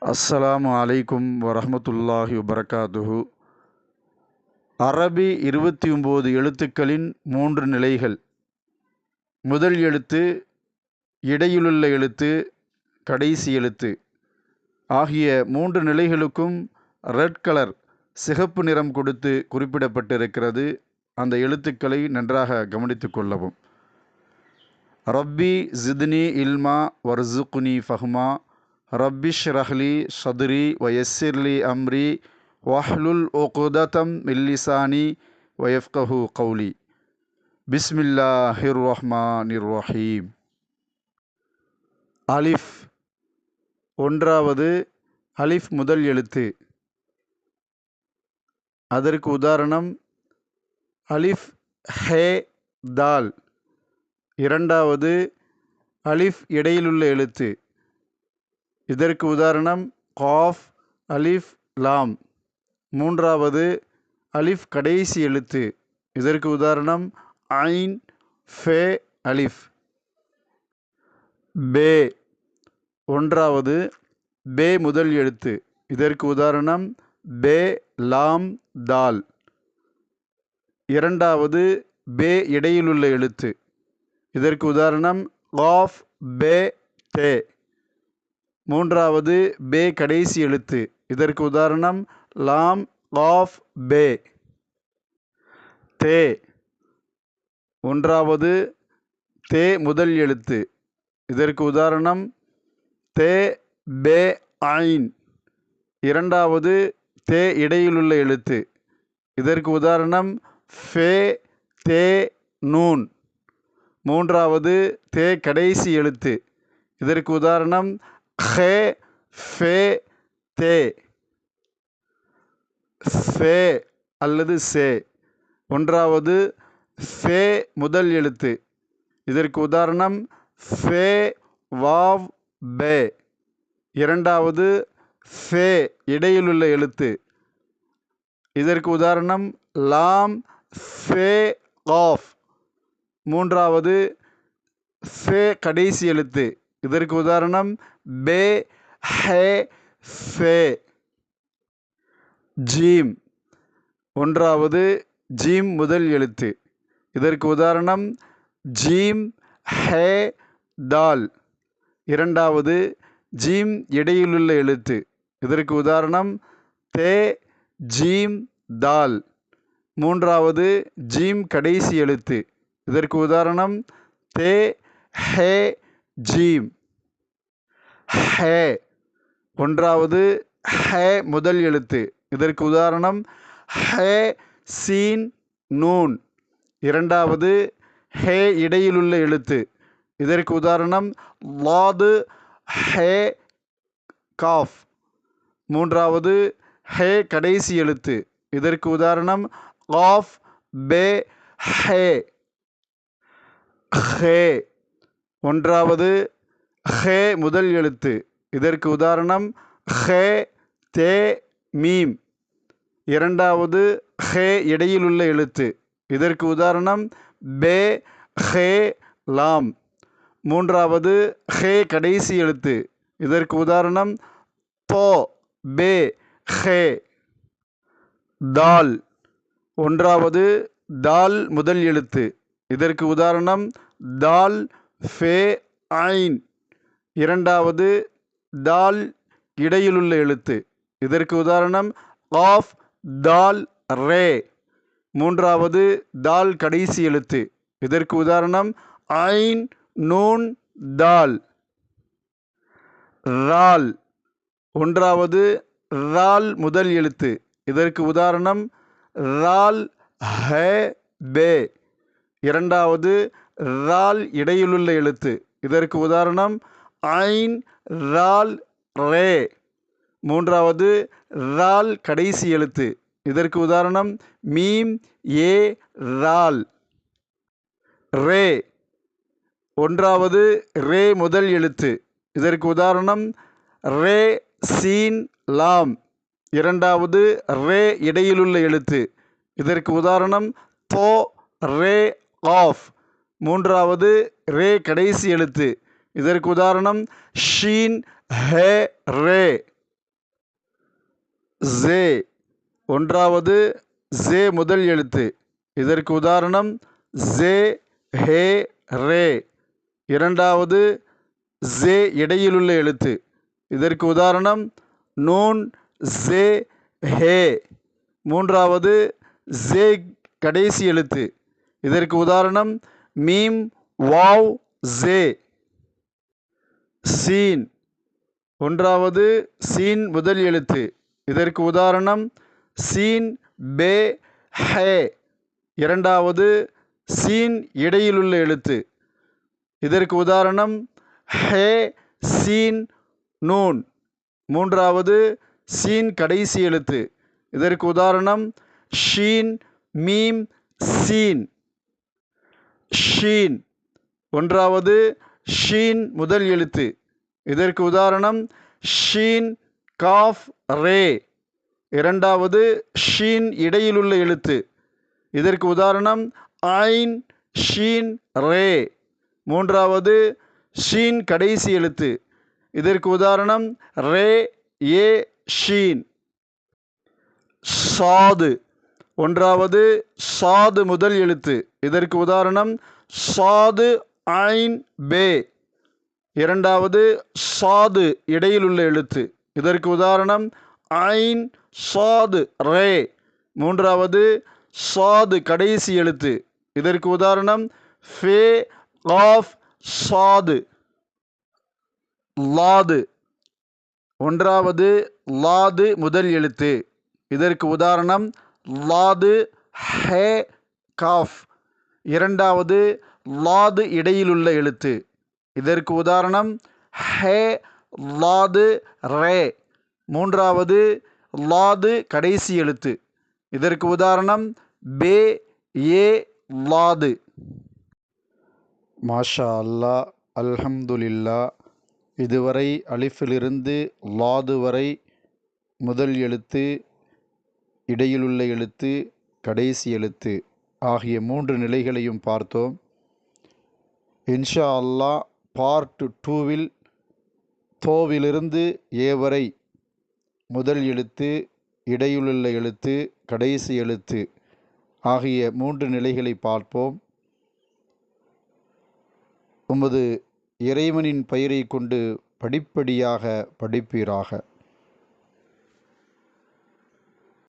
அஸ்ஸலாமு அலைக்கும் வரஹ்மத்துல்லாஹி வபரகாத்துஹு. அரபி 29 எழுத்துக்களின் 3 நிலைகள். முதல் எழுத்து, இடையிலுள்ள எழுத்து, கடைசி எழுத்து ஆகிய 3 நிலைகளுக்கும் ரெட் கலர் சிகப்பு நிறம் கொடுத்து குறிப்பிடப்பட்டிருக்கிறது. அந்த எழுத்துக்களை நன்றாக கவனித்து கொள்ளவும். ரப்பி ஜித்னி இல்மா வர்சுக்னி ஃபஹ்மா ரப்பிஷ் ரஹ்லி சதுரி வயஸ்ஸிர்லி அம்ரி வஹ்லுல் உக்ததம் மின் லிசானி வயஃப்கஹு கௌலி. பிஸ்மில்லாஹிர் ரஹ்மானிர் ரஹீம். அலிஃப். ஒன்றாவது அலிஃப் முதல் எழுத்து. அதற்கு உதாரணம் அலிஃப் ஹே தால். இரண்டாவது அலிஃப் இடையிலுள்ள எழுத்து. இதற்கு உதாரணம் காஃப் அலிஃப் லாம். மூன்றாவது அலிஃப் கடைசி எழுத்து. இதற்கு உதாரணம் ஐன் ஃபே அலிஃப். பே. ஒன்றாவது பே முதல் எழுத்து. இதற்கு உதாரணம் பே லாம் தால். இரண்டாவது பே இடையிலுள்ள எழுத்து. இதற்கு உதாரணம் காஃப் பே தே. மூன்றாவது பே கடைசி எழுத்து. இதற்கு உதாரணம் லாம் காஃப் பே. தே. ஒன்றாவது தே முதல் எழுத்து. இதற்கு உதாரணம் தே பே ஐன். இரண்டாவது தே இடையிலுள்ள எழுத்து. இதற்கு உதாரணம் ஃபே தே நூன். மூன்றாவது தே கடைசி எழுத்து. இதற்கு உதாரணம் ஹே ஃபே தே. ஃபே அல்லது சே. ஒன்றாவது ஃபே முதல் எழுத்து. இதற்கு உதாரணம் ஃபே வாவ் பே. இரண்டாவது ஃபே இடையிலுள்ள எழுத்து. இதற்கு உதாரணம் லாம் ஃபே காஃப். மூன்றாவது ஃபே கடைசி எழுத்து. இதற்கு உதாரணம் பே ஹே ஃபே. ஜீம். ஒன்றாவது ஜீம் முதல் எழுத்து. இதற்கு உதாரணம் ஜீம் ஹே தால். இரண்டாவது ஜீம் இடையிலுள்ள எழுத்து. இதற்கு உதாரணம் தே ஜீம் தால். மூன்றாவது ஜீம் கடைசி எழுத்து. இதற்கு உதாரணம் தே ஹே ஜீம். ஹே. ஒன்றாவது ஹே முதல் எழுத்து. இதற்கு உதாரணம் ஹே சீன் நூன். இரண்டாவது ஹே இடையிலுள்ள எழுத்து. இதற்கு உதாரணம் லாது ஹே காஃப். மூன்றாவது ஹே கடைசி எழுத்து. இதற்கு உதாரணம் காஃப் பே ஹே. ஹே. ஒன்றாவது ஹே முதல் எழுத்து. இதற்கு உதாரணம் ஹே தே மீம். இரண்டாவது ஹே இடையிலுள்ள எழுத்து. இதற்கு உதாரணம் பே ஹே லாம். மூன்றாவது ஹே கடைசி எழுத்து. இதற்கு உதாரணம் தோ பே ஹே. தால். ஒன்றாவது தால் முதல் எழுத்து. இதற்கு உதாரணம் தால் ஃபே ஐன். இரண்டாவது தால் இடையிலுள்ள எழுத்து. இதற்கு உதாரணம் காஃப் தால் ரே. மூன்றாவது தால் கடைசி எழுத்து. இதற்கு உதாரணம் ஐன் நூன் தால். ரால். ஒன்றாவது ரால் முதல் எழுத்து. இதற்கு உதாரணம் ரால் ஹே பே. இரண்டாவது ரால் இடையிலுள்ள எழுத்து. இதற்கு உதாரணம் ஐன் ரால் ரே. மூன்றாவது ரால் கடைசி எழுத்து. இதற்கு உதாரணம் மீம் ஏ ரால். ரே. ஒன்றாவது ரே முதல் எழுத்து. இதற்கு உதாரணம் ரே சீன் லாம். இரண்டாவது ரே இடையிலுள்ள எழுத்து. இதற்கு உதாரணம் தோ ரே ஆஃப். மூன்றாவது ரே கடைசி எழுத்து. இதற்கு உதாரணம் ஷீன் ஹே ரே. ஒன்றாவது ஜே முதல் எழுத்து. இதற்கு உதாரணம் ஜே, ஹே, ரே. இரண்டாவது ஜே இடையிலுள்ள எழுத்து. இதற்கு உதாரணம் நூன், ஜே, ஹே. மூன்றாவது ஜே கடைசி எழுத்து. இதற்கு உதாரணம் மீம், வாவ், ஜே. சீன். ஒன்றாவது சீன் முதல் எழுத்து. இதற்கு உதாரணம் சீன், பே, ஹே. இரண்டாவது சீன் இடையிலுள்ள எழுத்து. இதற்கு உதாரணம் ஹே, சீன், நூன். மூன்றாவது சீன் கடைசி எழுத்து. இதற்கு உதாரணம் ஷீன், மீம், சீன். ஷீன். ஒன்றாவது ஷீன் முதல் எழுத்து. இதற்கு உதாரணம் ஷீன், காஃப், ரே. இரண்டாவது ஷீன் இடையிலுள்ள எழுத்து. இதற்கு உதாரணம் ஐன், ஷீன், ரே. மூன்றாவது ஷீன் கடைசி எழுத்து. இதற்கு உதாரணம் ரே, ஏ, ஷீன். சாது. ஒன்றாவது சாது முதல் எழுத்து. இதற்கு உதாரணம் சாது, ஐன், பே. இரண்டாவது சாது இடையிலுள்ள எழுத்து. இதற்கு உதாரணம் ஐன், சாது, ரே. மூன்றாவது சாது கடைசி எழுத்து. இதற்கு உதாரணம் ஃபே, காஃப், சாது. லாது. ஒன்றாவது லாது முதல் எழுத்து. இதற்கு உதாரணம் லாது, ஹே, காஃப். இரண்டாவது லாது இடையிலுள்ள எழுத்து. இதற்கு உதாரணம் ஹே, லாது, ரே. மூன்றாவது லாது கடைசி எழுத்து. இதற்கு உதாரணம் பே, ஏ, லாது. மாஷா அல்லா, அல்ஹம்துலில்லா. இதுவரை அலிஃபிலிருந்து லாது வரை முதல் எழுத்து, இடையிலுள்ள எழுத்து, கடைசி எழுத்து ஆகிய 3 நிலைகளையும் பார்த்தோம். இன்ஷா அல்லாஹ் பார்ட் 2வில் தோவிலிருந்து ஏ வரை முதல் எழுத்து, இடையிலுள்ள எழுத்து, கடைசி எழுத்து ஆகிய 3 நிலைகளை பார்ப்போம். உமது இறைவனின் பெயரை கொண்டு படிப்படியாக படிப்பீராக.